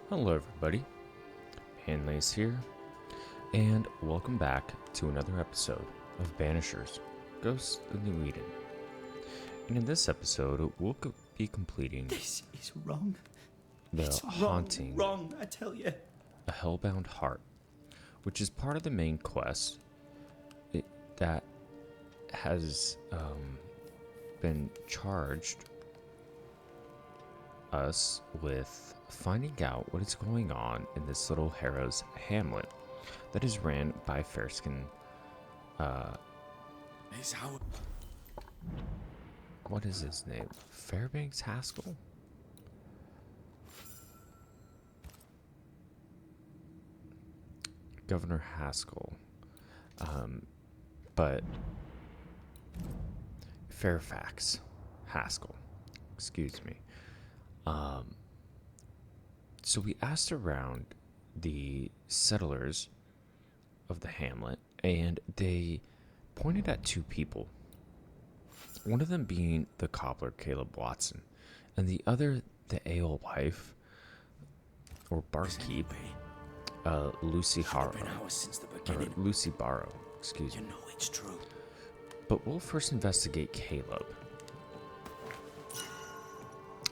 Hello everybody, Hanlace here, and welcome back to another episode of Banishers, Ghosts of New Eden. And in this episode, we'll be completing This is wrong. the It's haunting wrong, I tell you. a Hellbound Heart, which is part of the main quest that has been charged us with finding out what is going on in this little Harrow's hamlet that is ran by Fairskin. What is his name? Fairbanks Haskell? Governor Haskell. But Fairfax Haskell. Excuse me. So we asked around the settlers of the hamlet, and they pointed at two people. One of them being the cobbler Caleb Watson, and the other the alewife or barkeep Lucy Barrow. Excuse me. You know it's true. But we'll first investigate Caleb.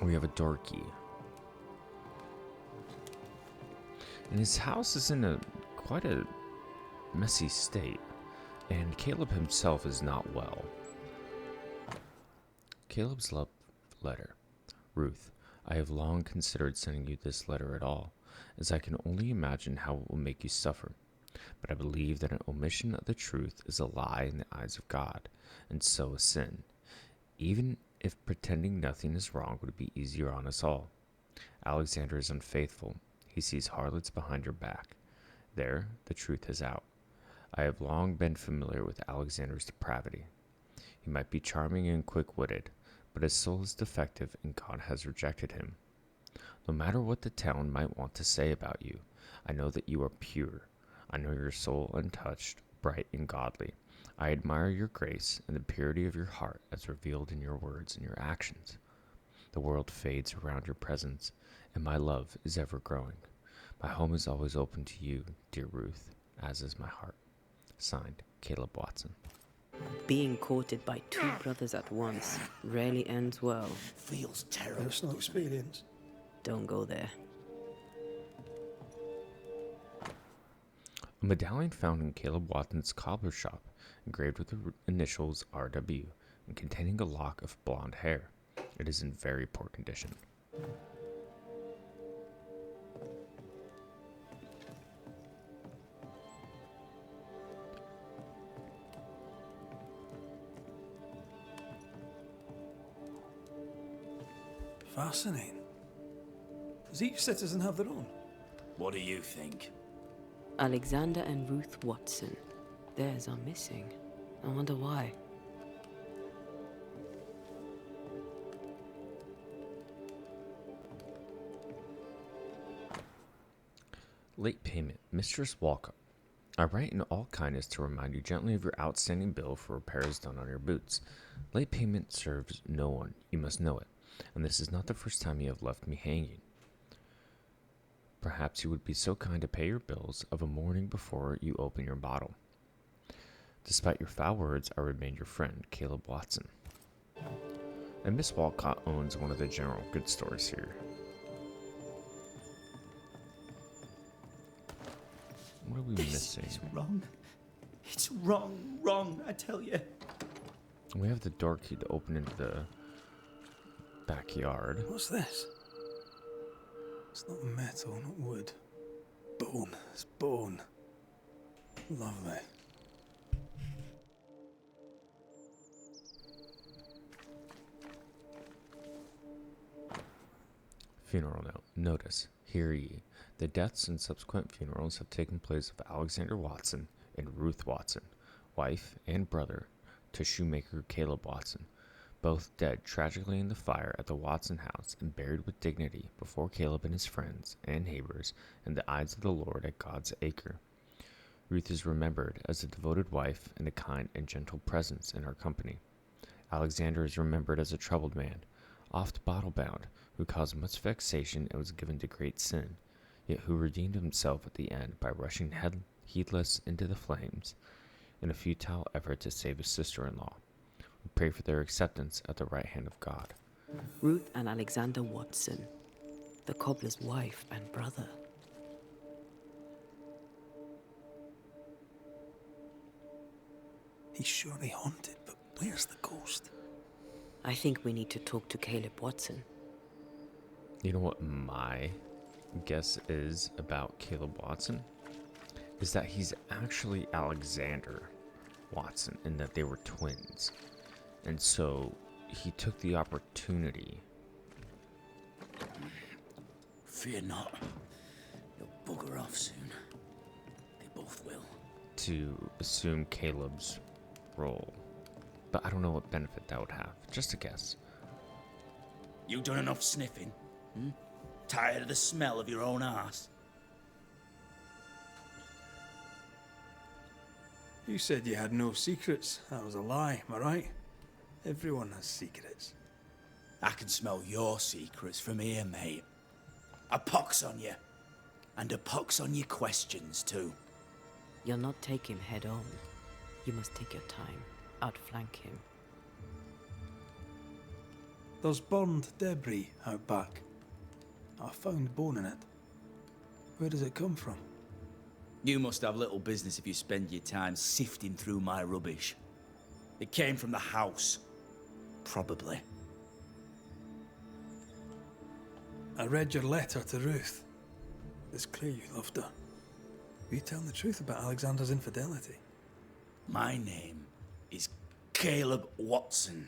We have a door key. And his house is in quite a messy state, and Caleb himself is not well. Caleb's love letter. Ruth, I have long considered sending you this letter at all, as I can only imagine how it will make you suffer. But I believe that an omission of the truth is a lie in the eyes of God, and so a sin, even if pretending nothing is wrong would be easier on us all. Alexander is unfaithful. He sees harlots behind your back. There, the truth is out. I have long been familiar with Alexander's depravity. He might be charming and quick-witted, but his soul is defective and God has rejected him. No matter what the town might want to say about you, I know that you are pure. I know your soul untouched, bright and godly. I admire your grace and the purity of your heart as revealed in your words and your actions. The world fades around your presence, and my love is ever growing. My home is always open to you, dear Ruth, as is my heart. Signed, Caleb Watson. Being courted by two brothers at once rarely ends well. Feels terrible. Personal experience. Don't go there. A medallion found in Caleb Watson's cobbler shop, engraved with the initials RW, and containing a lock of blonde hair. It is in very poor condition. Fascinating. Does each citizen have their own? What do you think? Alexander and Ruth Watson. Theirs are missing. I wonder why. Late payment. Mistress Walcott. I write in all kindness to remind you gently of your outstanding bill for repairs done on your boots. Late payment serves no one. You must know it. And this is not the first time you have left me hanging. Perhaps you would be so kind to pay your bills of a morning before you open your bottle. Despite your foul words, I remain your friend, Caleb Watson. And Miss Walcott owns one of the general goods stores here. What are we missing? This is wrong. It's wrong, I tell you. We have the door key to open into the backyard. What's this? It's not metal, not wood. Bone. It's bone. Lovely. Funeral note. Notice, hear ye. The deaths and subsequent funerals have taken place of Alexander Watson and Ruth Watson, wife and brother to shoemaker Caleb Watson, both dead tragically in the fire at the Watson house and buried with dignity before Caleb and his friends and neighbors in the eyes of the Lord at God's acre. Ruth is remembered as a devoted wife and a kind and gentle presence in our company. Alexander is remembered as a troubled man, oft bottle-bound, who caused much vexation and was given to great sin. yet who redeemed himself at the end by rushing heedless into the flames in a futile effort to save his sister-in-law. We pray for their acceptance at the right hand of God. Ruth and Alexander Watson, the cobbler's wife and brother. He's surely haunted, but where's the ghost? I think we need to talk to Caleb Watson. You know what my guess is about Caleb Watson? Is that he's actually Alexander Watson and that they were twins. And so he took the opportunity. Fear not. You'll bugger off soon. They both will. To assume Caleb's role. But I don't know what benefit that would have. Just a guess. You done enough sniffing? Tired of the smell of your own arse? You said you had no secrets. That was a lie, am I right? Everyone has secrets. I can smell your secrets from here, mate. A pox on you. And a pox on your questions, too. You'll not take him head on. You must take your time, outflank him. There's burned debris out back. I found bone in it. Where does it come from? You must have little business if you spend your time sifting through my rubbish. It came from the house. Probably. I read your letter to Ruth. It's clear you loved her. Were you telling the truth about Alexander's infidelity? My name is Caleb Watson.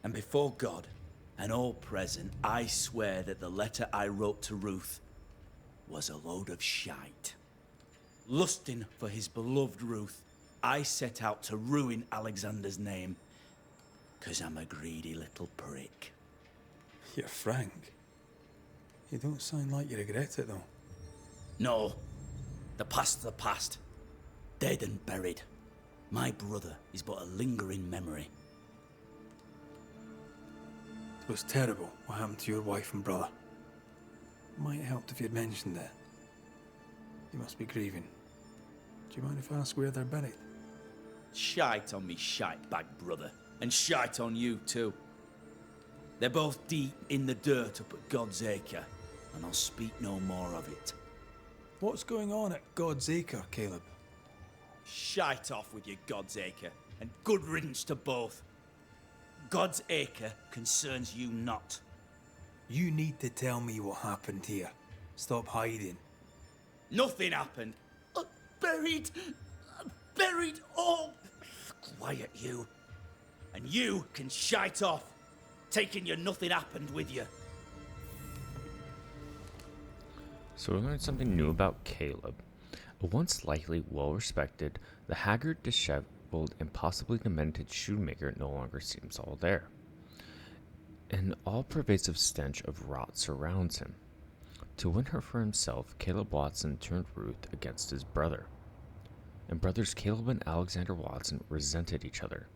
And before God and all present, I swear that the letter I wrote to Ruth was a load of shite. Lusting for his beloved Ruth, I set out to ruin Alexander's name. 'Cause I'm a greedy little prick. You're frank. You don't sound like you regret it, though. No. The past's the past. Dead and buried. My brother is but a lingering memory. It was terrible what happened to your wife and brother. Might have helped if you'd mentioned it. You must be grieving. Do you mind if I ask where they're buried? Shite on me shite bag brother. And shite on you too. They're both deep in the dirt up at God's Acre. And I'll speak no more of it. What's going on at God's Acre, Caleb? Shite off with your God's Acre. And good riddance to both. God's Acre concerns you not. You need to tell me what happened here. Stop hiding. Nothing happened. Buried. Buried all. Quiet, you. And you can shite off, taking your nothing happened with you. So we learned something new about Caleb. A once likely, well-respected, the haggard, disheveled, and possibly demented shoemaker no longer seems all there. An all-pervasive stench of rot surrounds him. To win her for himself, Caleb Watson turned Ruth against his brother. And brothers Caleb and Alexander Watson resented each other.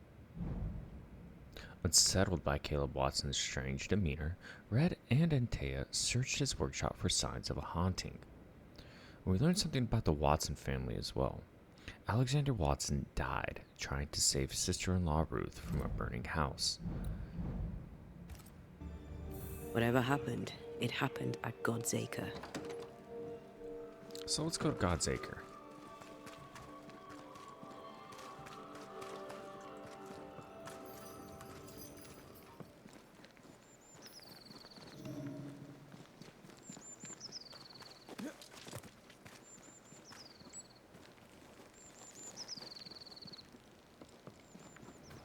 Unsettled by Caleb Watson's strange demeanor, Red and Antea searched his workshop for signs of a haunting. And we learned something about the Watson family as well. Alexander Watson died trying to save sister-in-law Ruth from a burning house. Whatever happened, it happened at God's Acre. So let's go to God's Acre.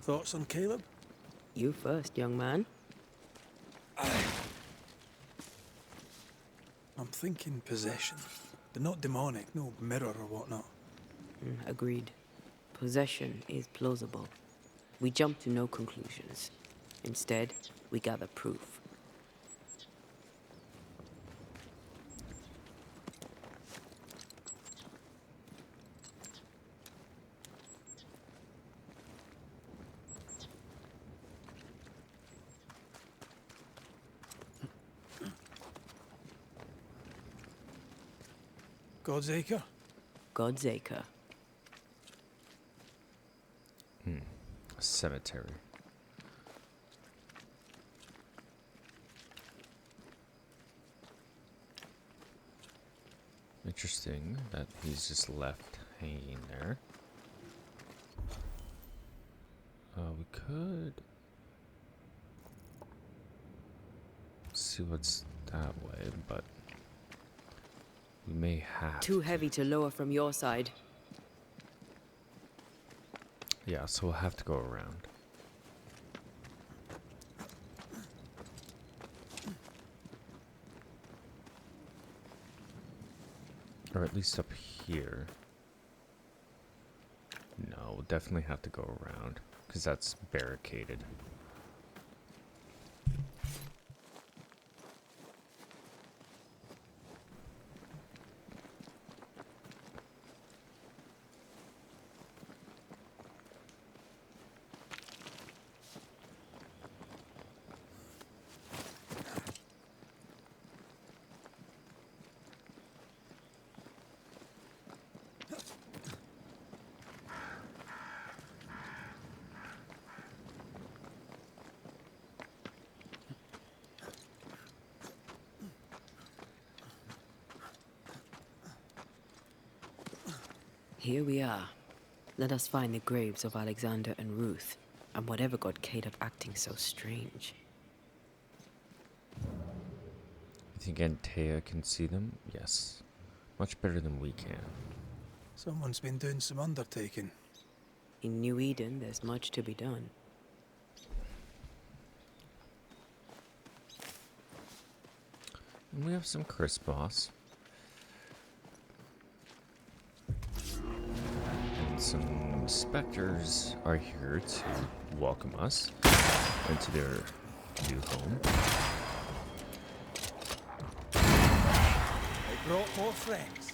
Thoughts on Caleb? You first, young man. I'm thinking possession. They're not demonic, no mirror or whatnot. Agreed. Possession is plausible. We jump to no conclusions. Instead, we gather proof. God's Acre? God's Acre. A cemetery. Interesting that he's just left hanging there. We could see what's that way, but we may have Too heavy to lower from your side. Yeah, so we'll have to go around. Or at least up here. No, we'll definitely have to go around, because that's barricaded. Here we are. Let us find the graves of Alexander and Ruth, and whatever got Caleb acting so strange. You think Antea can see them? Yes. Much better than we can. Someone's been doing some undertaking. In New Eden, there's much to be done. And we have some crisp boss. And some specters are here to welcome us into their new home. They brought more friends.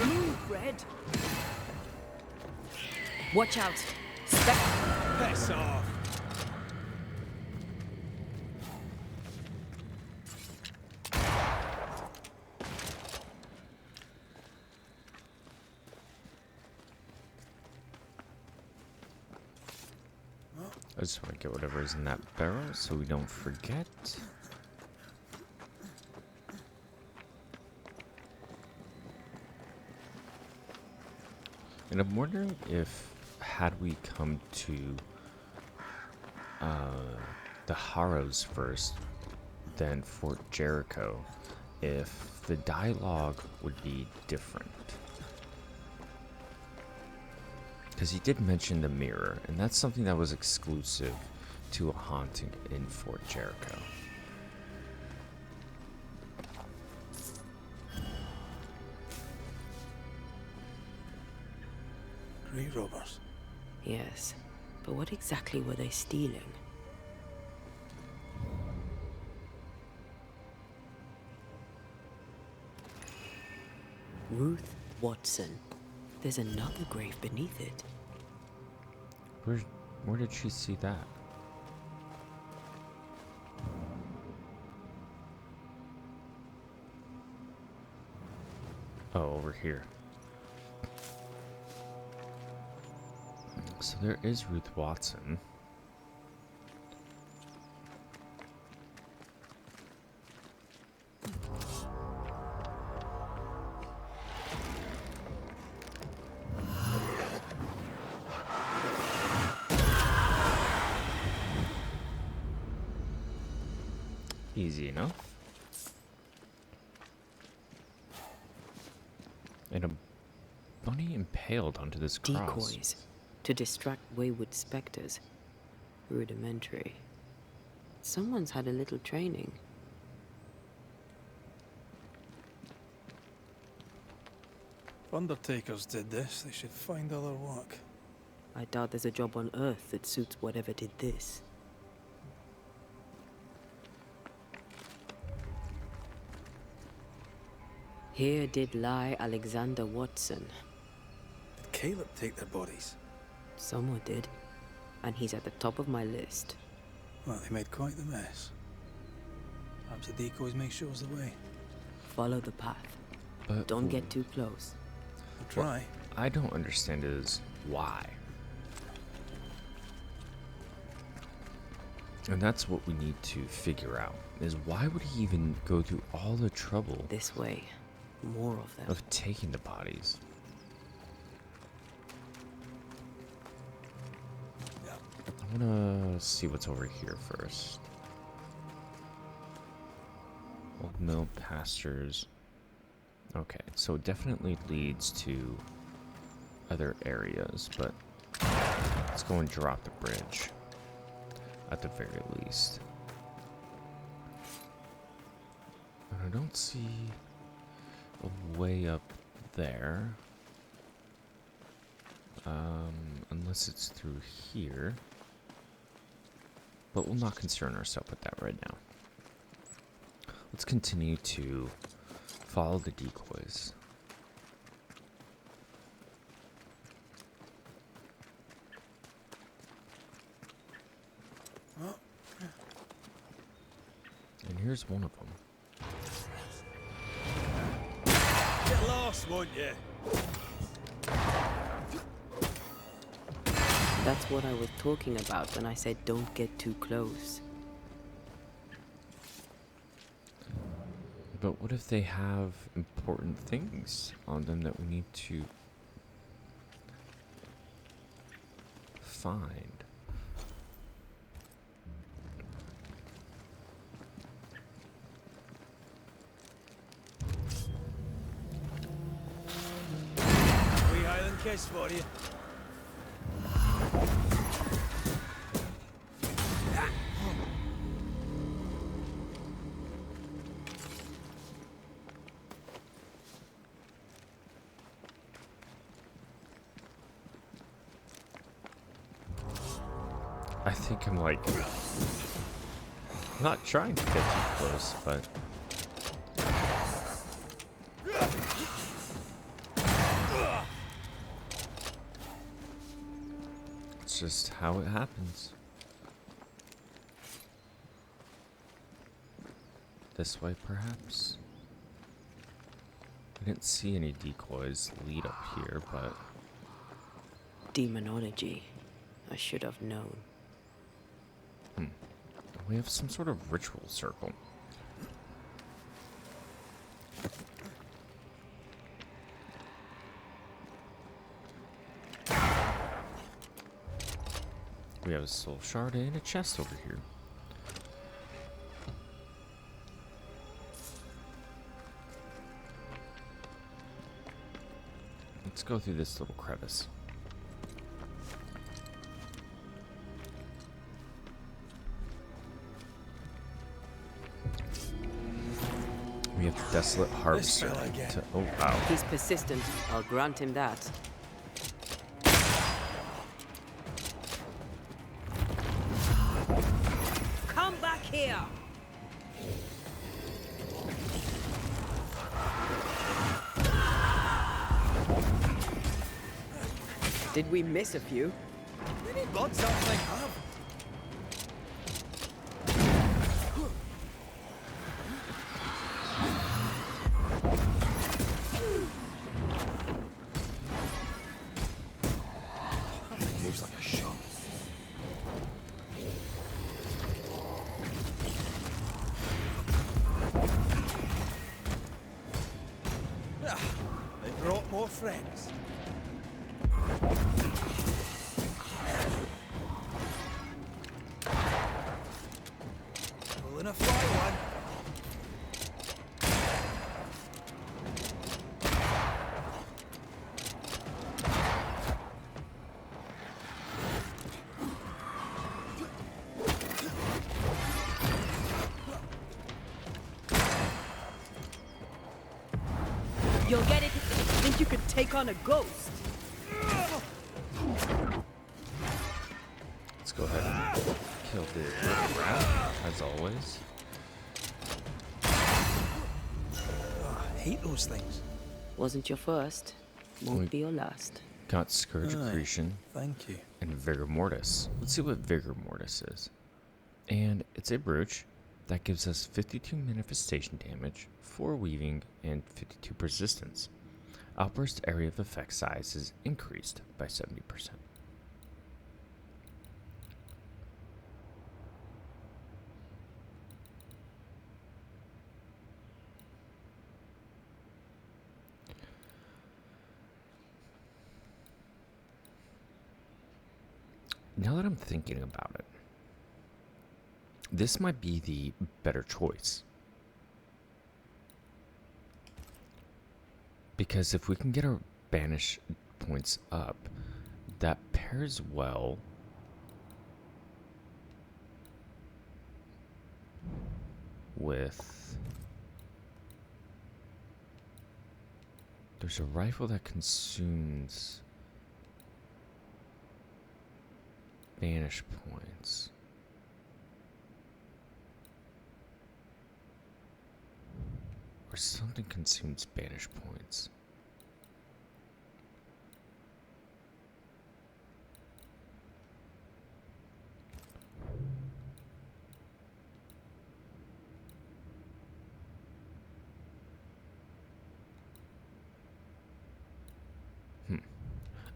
Move, Red! Watch out! Piss off! I just want to get whatever is in that barrel so we don't forget. And I'm wondering if, had we come to the Harrows first, then Fort Jericho, if the dialogue would be different. Because he did mention the mirror, and that's something that was exclusive to a haunting in Fort Jericho. Grave robbers. Yes, but what exactly were they stealing? Ruth Watson. There's another grave beneath it. Where did she see that? Oh, over here. So there is Ruth Watson. Easy enough. And a bunny impaled onto this cross. Decoys to distract wayward specters. Rudimentary. Someone's had a little training. If undertakers did this, they should find other work. I doubt there's a job on Earth that suits whatever did this. Here did lie Alexander Watson. Did Caleb take their bodies? Someone did, and he's at the top of my list. Well, they made quite the mess. Perhaps the decoys may show us the way. Follow the path. But Don't get too close. We'll try. I don't understand is why. And that's what we need to figure out, is why would he even go through all the trouble This way. More of them. of taking the bodies? I want to see what's over here first. Old mill pastures. Okay, so it definitely leads to other areas, but let's go and drop the bridge at the very least. And I don't see a way up there, unless it's through here, but we'll not concern ourselves with that right now. Let's continue to follow the decoys. And here's one of them. Get lost, won't you? That's what I was talking about when I said don't get too close. But what if they have important things on them that we need to find? Wee Highland kiss for you. I think I'm like, not trying to get too close, but it's just how it happens. This way, perhaps? I didn't see any decoys lead up here, but Demonology. I should have known. we have some sort of ritual circle. We have a soul shard and a chest over here. Let's go through this little crevice. We have the desolate harvester. fella again. Oh wow! He's persistent. I'll grant him that. Come back here! Did we miss a few? Any bugs up my have? Moves like a shot. They brought more friends. Pulling a fly one. You'll get it. Think you could take on a ghost? Let's go ahead and kill the rat, as always. Oh, I hate those things. Wasn't your first. Won't Wait. be your last. Got Scourge Aye. Accretion Thank you. and Vigor Mortis. Let's see what Vigor Mortis is. And it's a brooch that gives us 52 manifestation damage, 4 weaving, and 52 persistence. Outburst area of effect size is increased by 70%. Now that I'm thinking about it, this might be the better choice. Because if we can get our banish points up, that pairs well with... There's a rifle that consumes banish points. Or something consumes banish points.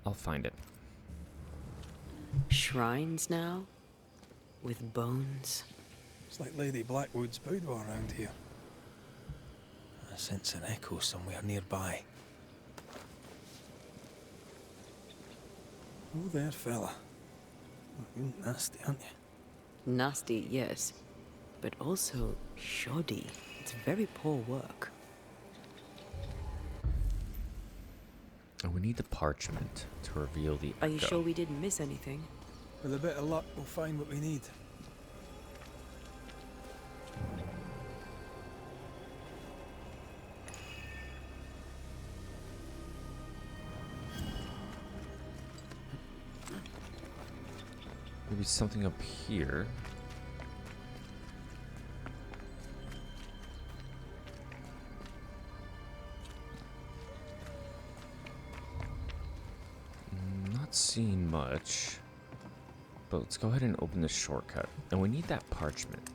I'll find it. Shrines now? With bones? It's like Lady Blackwood's boudoir around here. I sense an echo somewhere nearby. Oh there, fella. You're nasty, aren't you? Nasty, yes. But also shoddy. It's very poor work. And we need the parchment to reveal the Are you echo. sure we didn't miss anything? With a bit of luck, we'll find what we need. Maybe something up here. Not seeing much. But let's go ahead and open this shortcut. And we need that parchment.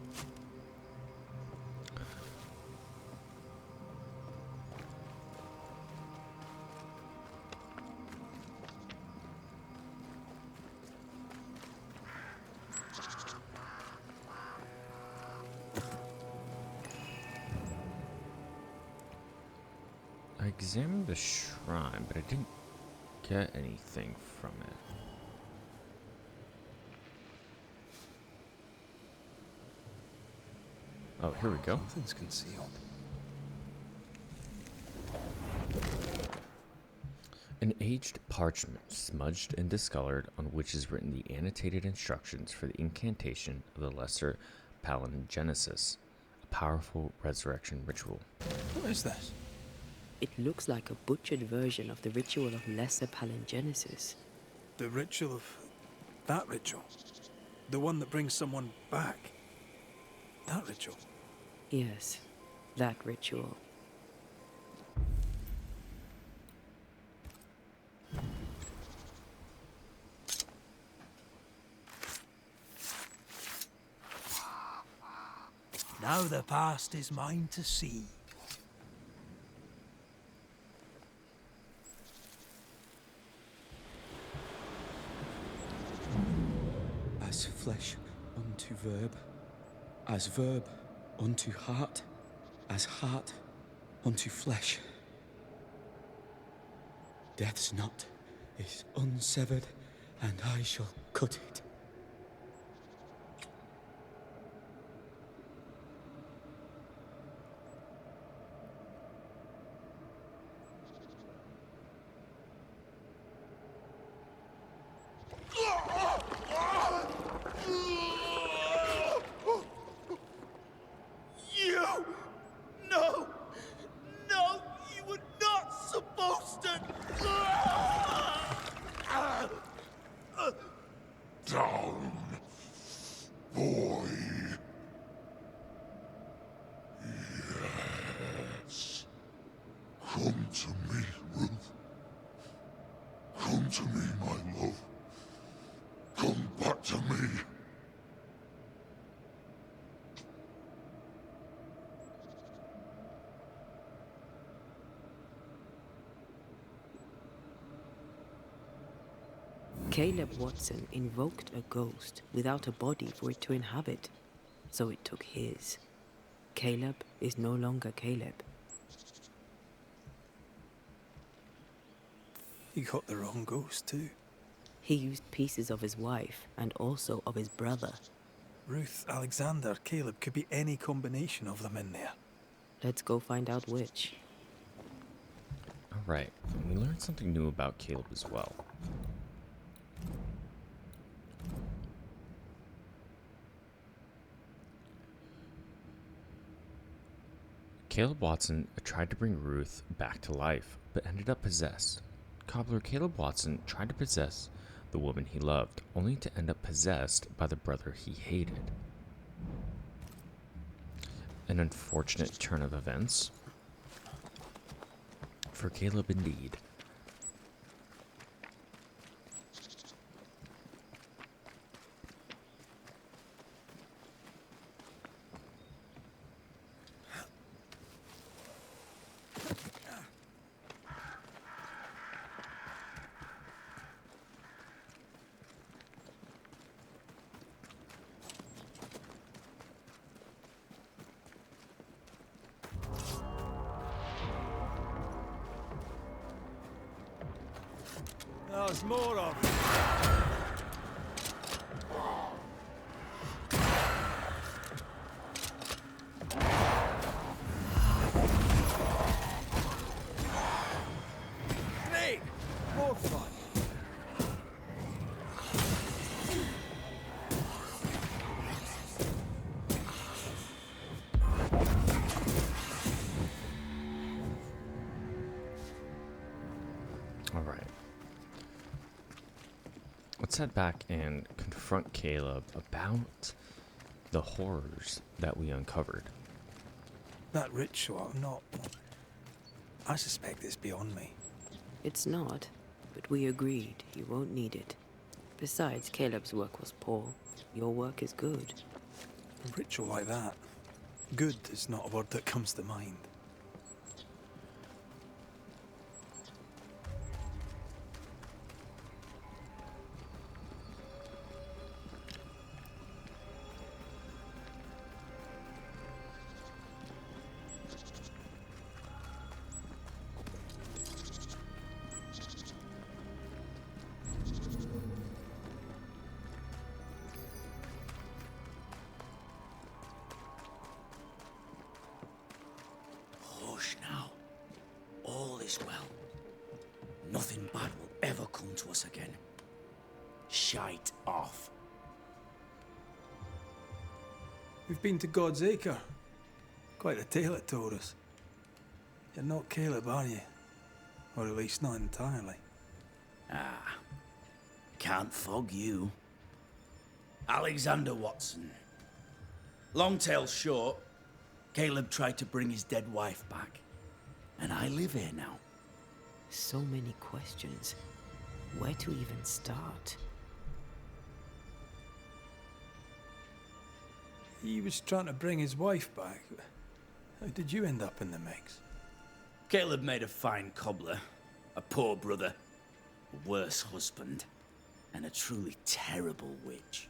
I examined the shrine, but I didn't get anything from it. Oh, here we go. Something's concealed. An aged parchment, smudged and discolored, on which is written the annotated instructions for the incantation of the Lesser Palingenesis, a powerful resurrection ritual. What is this? It looks like a butchered version of the ritual of Lesser Palingenesis. The ritual of... that ritual? The one that brings someone back? That ritual? Yes, that ritual. Now the past is mine to see. As flesh unto verb, as verb unto heart, as heart unto flesh. Death's knot is unsevered, and I shall cut it. You! No! No! You were not supposed to! Die! Caleb Watson invoked a ghost without a body for it to inhabit, so it took his. Caleb is no longer Caleb. You got the wrong ghost, too. He used pieces of his wife and also of his brother. Ruth, Alexander, Caleb, could be any combination of them in there. Let's go find out which. Alright, we learned something new about Caleb as well. Caleb Watson tried to bring Ruth back to life, but ended up possessed. Cobbler Caleb Watson tried to possess the woman he loved, only to end up possessed by the brother he hated. An unfortunate turn of events for Caleb indeed. There's more of them. Great! More fun. Alright. Let's head back and confront Caleb about the horrors that we uncovered. That ritual, I suspect it's beyond me. It's not, but we agreed you won't need it. Besides, Caleb's work was poor. Your work is good. A ritual like that, good is not a word that comes to mind. Hush now. All is well. Nothing bad will ever come to us again. Shite off. We've been to God's Acre. Quite a tale it told us. You're not Caleb, are you? Or at least not entirely. Ah, can't fog you. Alexander Watson. Long tale short, Caleb tried to bring his dead wife back. And I live here now. So many questions. Where to even start? He was trying to bring his wife back. How did you end up in the mix? Caleb made a fine cobbler, a poor brother, a worse husband, and a truly terrible witch.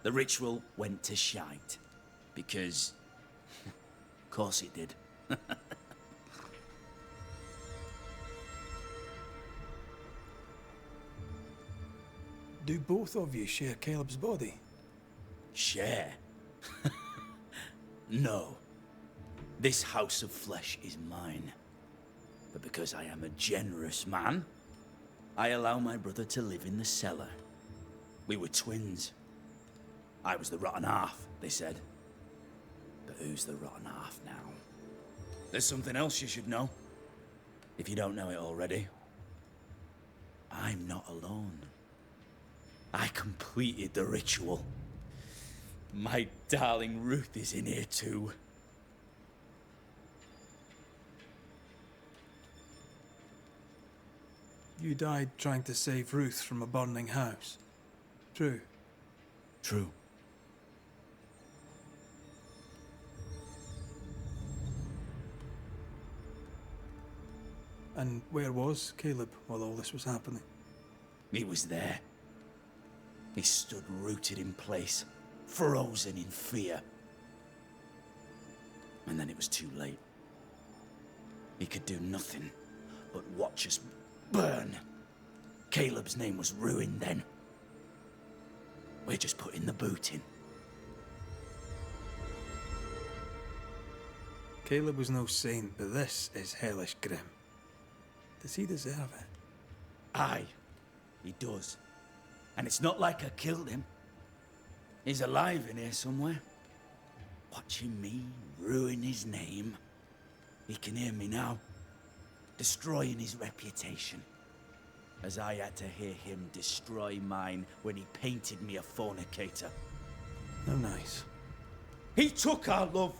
The ritual went to shite, because... of course it did. Do both of you share Caleb's body? Share? No. This house of flesh is mine. But because I am a generous man, I allow my brother to live in the cellar. We were twins. I was the rotten half, they said. But who's the rotten half now? There's something else you should know. If you don't know it already. I'm not alone. I completed the ritual. My darling Ruth is in here too. You died trying to save Ruth from a burning house. True. True. And where was Caleb while all this was happening? He was there. He stood rooted in place, frozen in fear. And then it was too late. He could do nothing but watch us burn. Caleb's name was ruined then. We're just putting the boot in. Caleb was no saint, but this is hellish grim. Does he deserve it? Aye, he does. And it's not like I killed him. He's alive in here somewhere. Watching me ruin his name. He can hear me now. Destroying his reputation. As I had to hear him destroy mine when he painted me a fornicator. No nice. He took our love,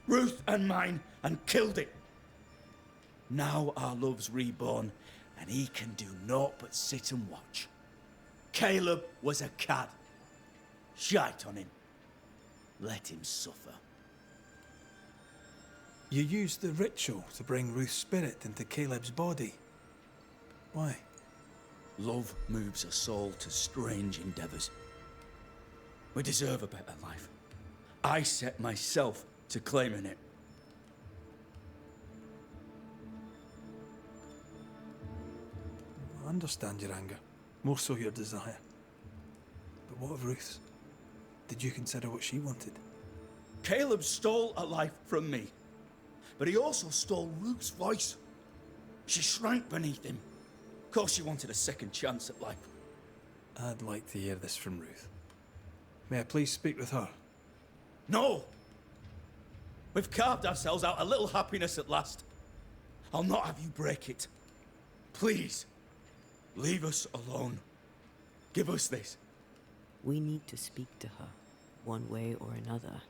Ruth and mine, and killed it. Now our love's reborn, and he can do naught but sit and watch. Caleb was a cad. Shite on him. Let him suffer. You used the ritual to bring Ruth's spirit into Caleb's body. Why? Love moves a soul to strange endeavors. We deserve a better life. I set myself to claiming it. I understand your anger, more so your desire. But what of Ruth's? Did you consider what she wanted? Caleb stole a life from me, but he also stole Ruth's voice. She shrank beneath him. Of course she wanted a second chance at life. I'd like to hear this from Ruth. May I please speak with her? No! We've carved ourselves out a little happiness at last. I'll not have you break it. Please, leave us alone. Give us this. We need to speak to her, one way or another.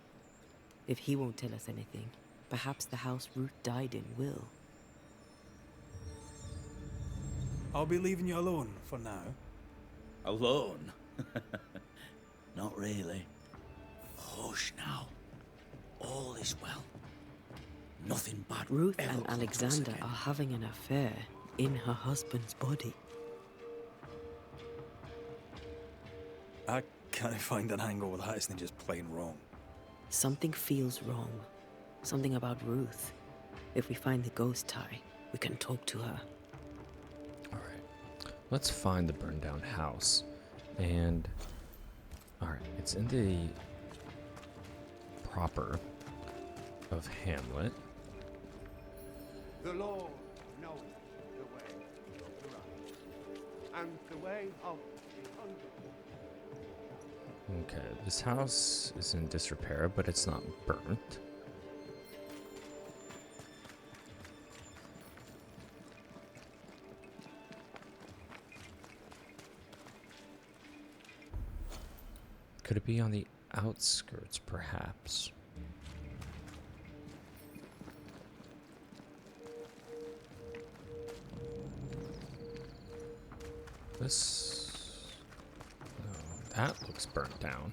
If he won't tell us anything, perhaps the house Ruth died in will. I'll be leaving you alone for now. Alone? Not really. Hush now. All is well. Nothing bad. Ruth ever and comes to us Alexander again. are having an affair in her husband's body. I can't find an angle with that isn't just plain wrong. Something feels wrong. Something about Ruth. If we find the ghost tie, we can talk to her. Alright. Let's find the burned down house. And alright, it's in the proper of Hamlet. The Lord knoweth the way of the right, and the way of the underworld. Okay, this house is in disrepair, but it's not burnt. Could it be on the outskirts, perhaps? This... oh, that looks burnt down.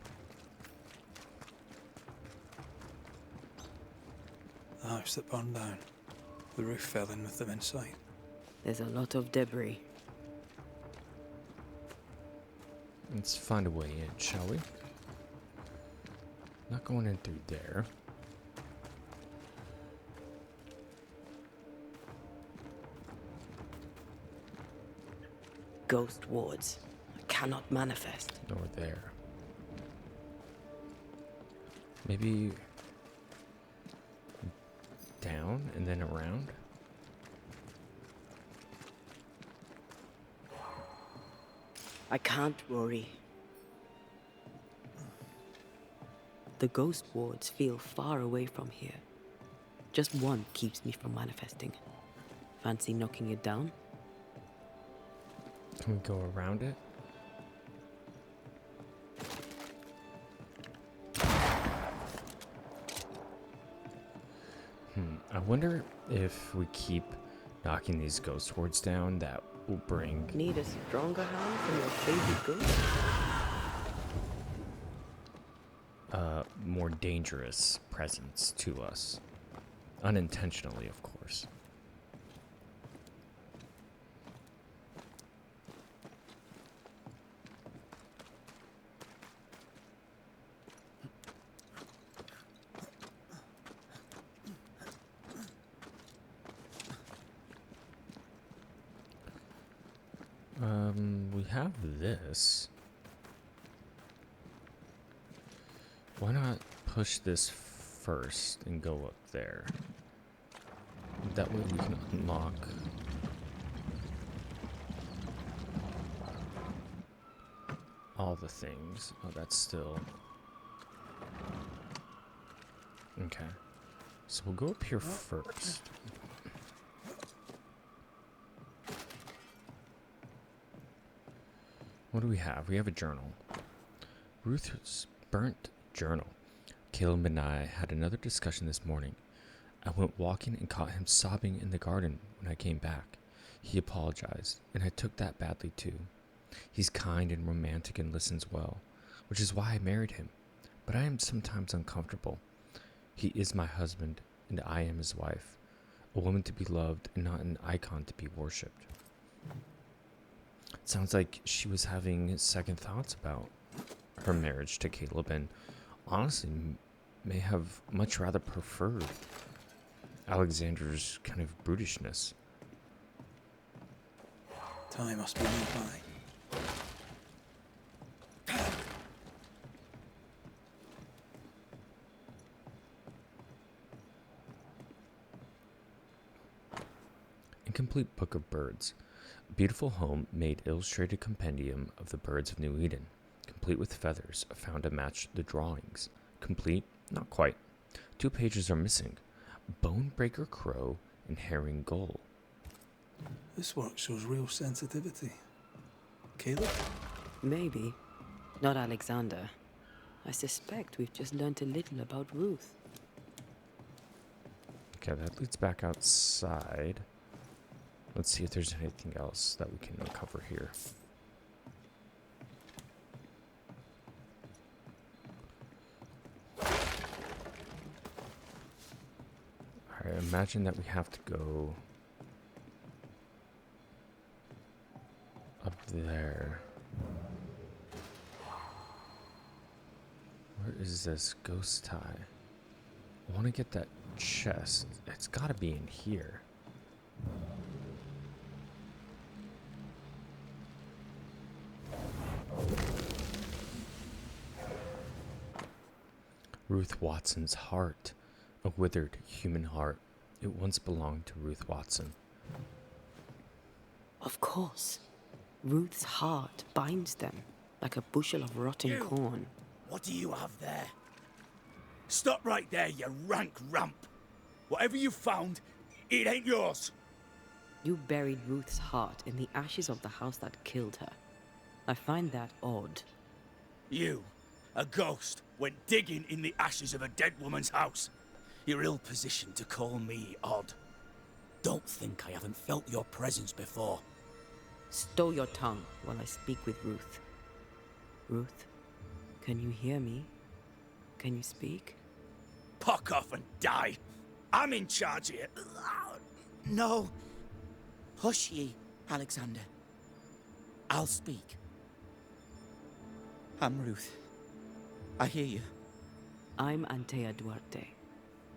The house that burned down. The roof fell in with them inside. There's a lot of debris. Let's find a way in, shall we? Not going in through there. Ghost wards. Cannot manifest. Nor there. Maybe down and then around? I can't, Rory. The ghost wards feel far away from here. Just one keeps me from manifesting. Fancy knocking it down? Can we go around it? I wonder if we keep knocking these ghost wards down, that will bring... Need a stronger hand from your favorite ghost? more dangerous presence to us. Unintentionally, of course. have this. Why not push this first and go up there? That way we can unlock all the things. Oh, that's still... Okay. So we'll go up here first. What do we have? We have a journal. Ruth's burnt journal. Caleb and I had another discussion this morning. I went walking and caught him sobbing in the garden when I came back. He apologized, and I took that badly too. He's kind and romantic and listens well, which is why I married him. But I am sometimes uncomfortable. He is my husband, and I am his wife. A woman to be loved and not an icon to be worshipped. It sounds like she was having second thoughts about her marriage to Caleb, and honestly may have much rather preferred Alexander's kind of brutishness. Time must be nearby. Incomplete Book of Birds. A beautiful home made illustrated compendium of the birds of New Eden, complete with feathers found to match the drawings. Complete? Not quite. 2 pages are missing. Bonebreaker crow and herring gull. This work shows real sensitivity. Caleb? Maybe. Not Alexander. I suspect we've just learnt a little about Ruth. Okay, that leads back outside. Let's see if there's anything else that we can uncover here. I imagine that we have to go up there. Where is this ghost tie? I want to get that chest. It's got to be in here. Ruth Watson's heart. A withered human heart. It once belonged to Ruth Watson. Of course. Ruth's heart binds them like a bushel of rotten corn. What do you have there? Stop right there, you rank rump. Whatever you found, it ain't yours. You buried Ruth's heart in the ashes of the house that killed her. I find that odd. You, a ghost, went digging in the ashes of a dead woman's house. You're ill-positioned to call me odd. Don't think I haven't felt your presence before. Stow your tongue while I speak with Ruth. Ruth, can you hear me? Can you speak? Pock off and die. I'm in charge here. No. Hush ye, Alexander. I'll speak. I'm Ruth. I hear you. I'm Antea Duarte.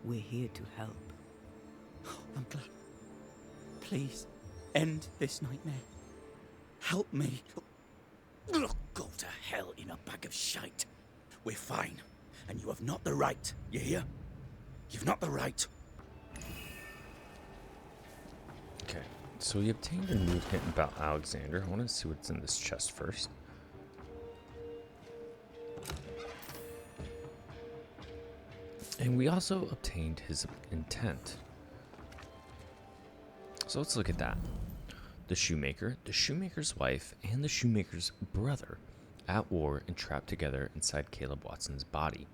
We're here to help. I'm glad. Please, end this nightmare. Help me. Go to hell in a bag of shite. We're fine, and you have not the right. You hear? You've not the right. Okay, so we obtained a new hint about Alexander. I want to see what's in this chest first. And we also obtained his intent. So let's look at that. The shoemaker, the shoemaker's wife, and the shoemaker's brother at war and trapped together inside Caleb Watson's body.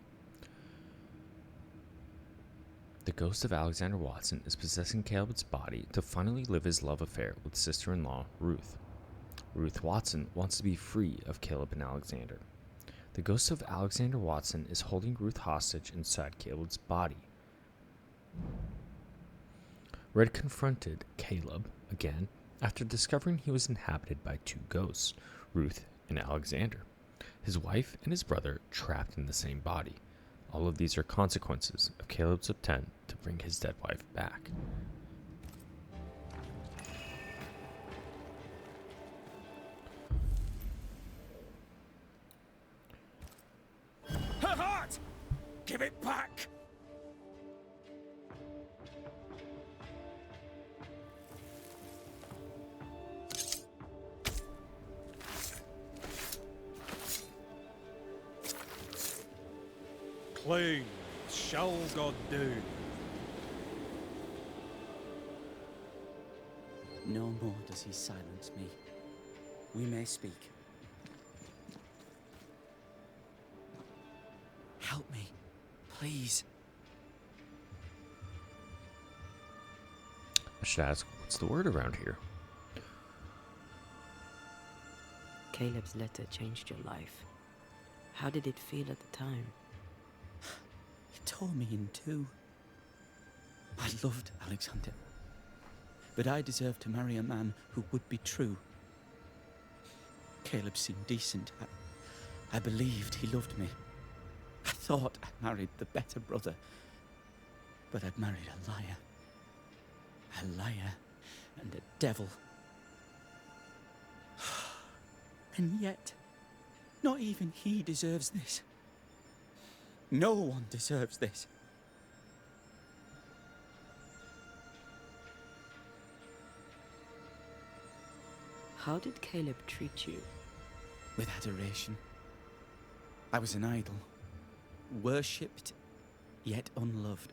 The ghost of Alexander Watson is possessing Caleb's body to finally live his love affair with sister-in-law Ruth. Ruth Watson wants to be free of Caleb and Alexander. The ghost of Alexander Watson is holding Ruth hostage inside Caleb's body. Red confronted Caleb again after discovering he was inhabited by 2 ghosts, Ruth and Alexander, his wife and his brother trapped in the same body. All of these are consequences of Caleb's attempt to bring his dead wife back. Give it back! Plain shall God do. No more does he silence me. We may speak. Help me, please. I should ask, what's the word around here? Caleb's letter changed your life. How did it feel at the time? It tore me in two. I loved Alexander, but I deserved to marry a man who would be true. Caleb seemed decent. I believed he loved me. I thought I married the better brother, but I'd married a liar. A liar and a devil. And yet, not even he deserves this. No one deserves this. How did Caleb treat you? With adoration. I was an idol, worshipped, yet unloved.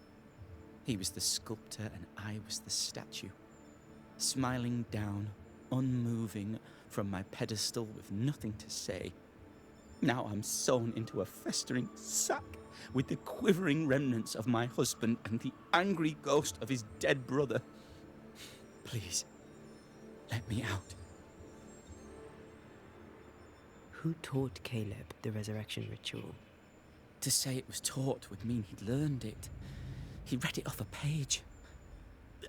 He was the sculptor and I was the statue, smiling down, unmoving from my pedestal with nothing to say. Now I'm sewn into a festering sack with the quivering remnants of my husband and the angry ghost of his dead brother. Please, let me out. Who taught Caleb the resurrection ritual? To say it was taught would mean he'd learned it. He read it off a page.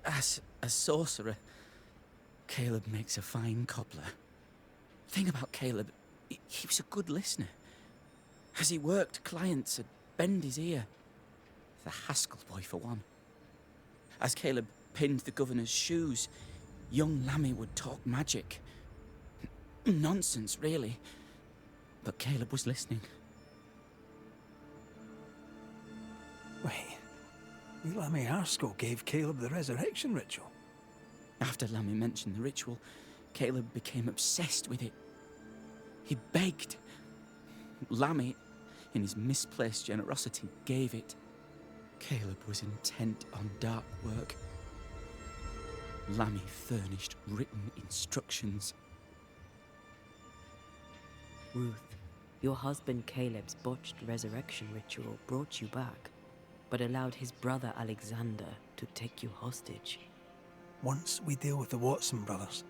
As a sorcerer, Caleb makes a fine cobbler. The thing about Caleb, he was a good listener. As he worked, clients would bend his ear. The Haskell boy, for one. As Caleb pinned the governor's shoes, young Lammy would talk magic. Nonsense, really. But Caleb was listening. Wait, Lammy Haskell gave Caleb the resurrection ritual? After Lammy mentioned the ritual, Caleb became obsessed with it. He begged. Lammy, in his misplaced generosity, gave it. Caleb was intent on dark work. Lammy furnished written instructions. Ruth, your husband Caleb's botched resurrection ritual brought you back, but allowed his brother Alexander to take you hostage. Once we deal with the Watson brothers,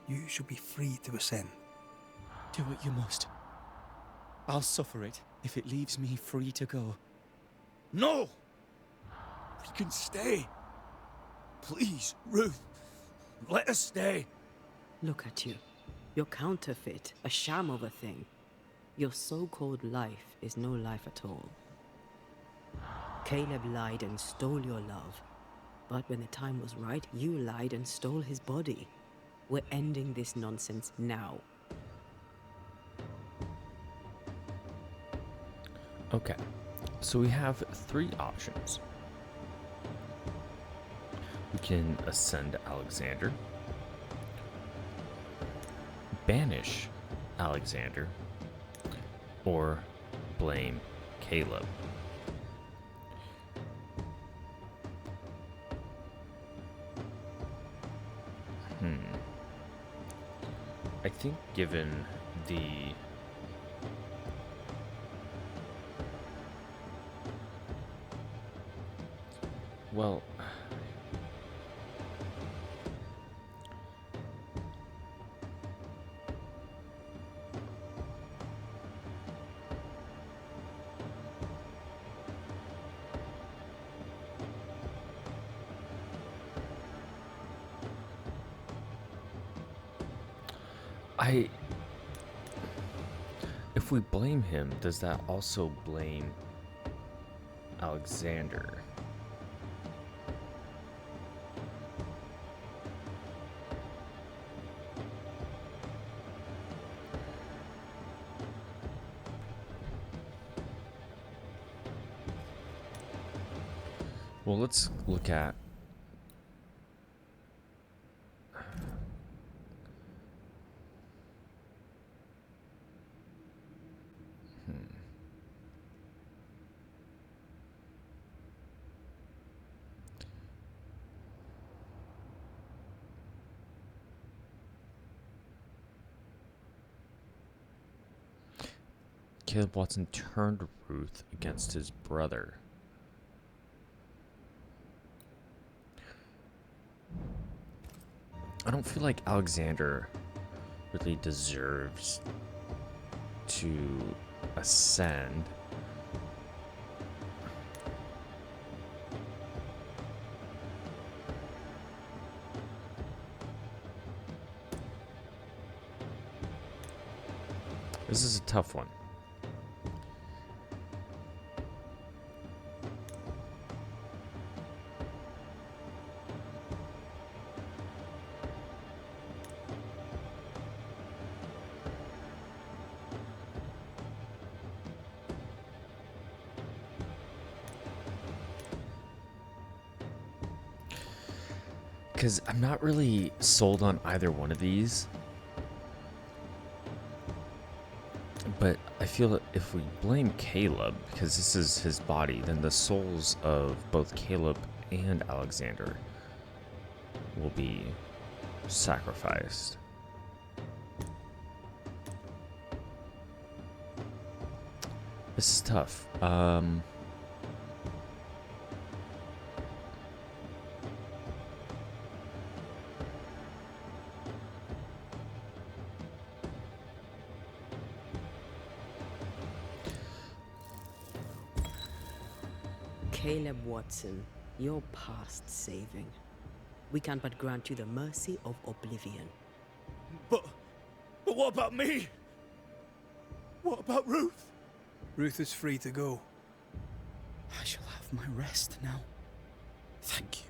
you shall be free to ascend. Do what you must. I'll suffer it if it leaves me free to go. No! We can stay. Please, Ruth, let us stay. Look at you. You're counterfeit, a sham of a thing. Your so-called life is no life at all. Caleb lied and stole your love. But when the time was right, you lied and stole his body. We're ending this nonsense now. Okay, so we have three options. We can ascend Alexander, banish Alexander, or blame Caleb. I think given the well, if we blame him, does that also blame Alexander? Well, let's look at Caleb Watson turned Ruth against his brother. I don't feel like Alexander really deserves to ascend. This is a tough one. Because I'm not really sold on either one of these. But I feel that if we blame Caleb, because this is his body, then the souls of both Caleb and Alexander will be sacrificed. This is tough. Caleb Watson, you're past saving. We can but grant you the mercy of oblivion. But what about me? What about Ruth? Ruth is free to go. I shall have my rest now. Thank you.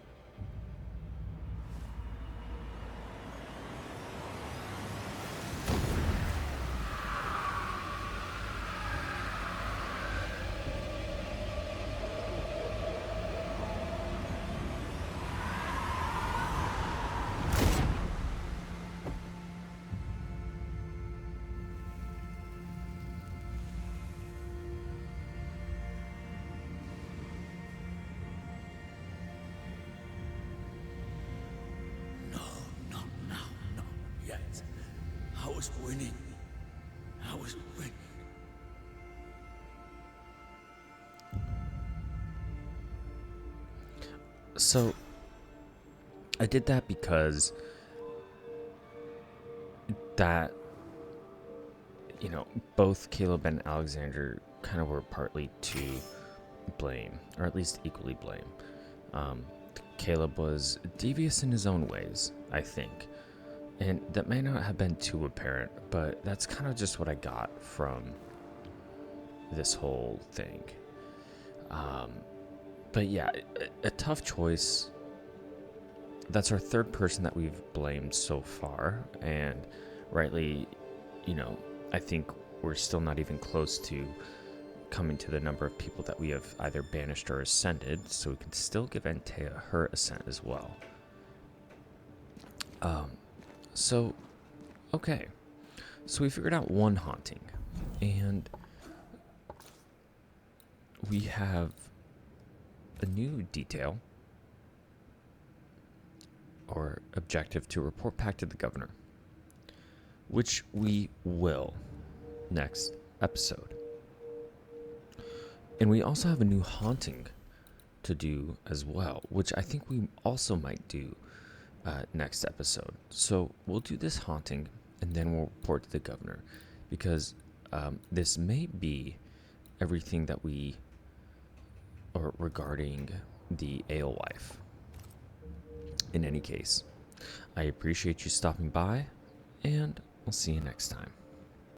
I was winning. I was winning. So, I did that because that, both Caleb and Alexander kind of were partly to blame, or at least equally blame. Caleb was devious in his own ways, I think. And that may not have been too apparent, but that's kind of just what I got from this whole thing. But yeah, a tough choice. That's our third person that we've blamed so far. And rightly, I think we're still not even close to coming to the number of people that we have either banished or ascended. So we can still give Antea her ascent as well. So, okay. So we figured out one haunting. And we have a new detail or objective to report back to the governor, which we will next episode. And we also have a new haunting to do as well, which I think we also might do next episode. So we'll do this haunting and then we'll report to the governor, because this may be everything that or regarding the alewife. In any case, I appreciate you stopping by, and I'll see you next time.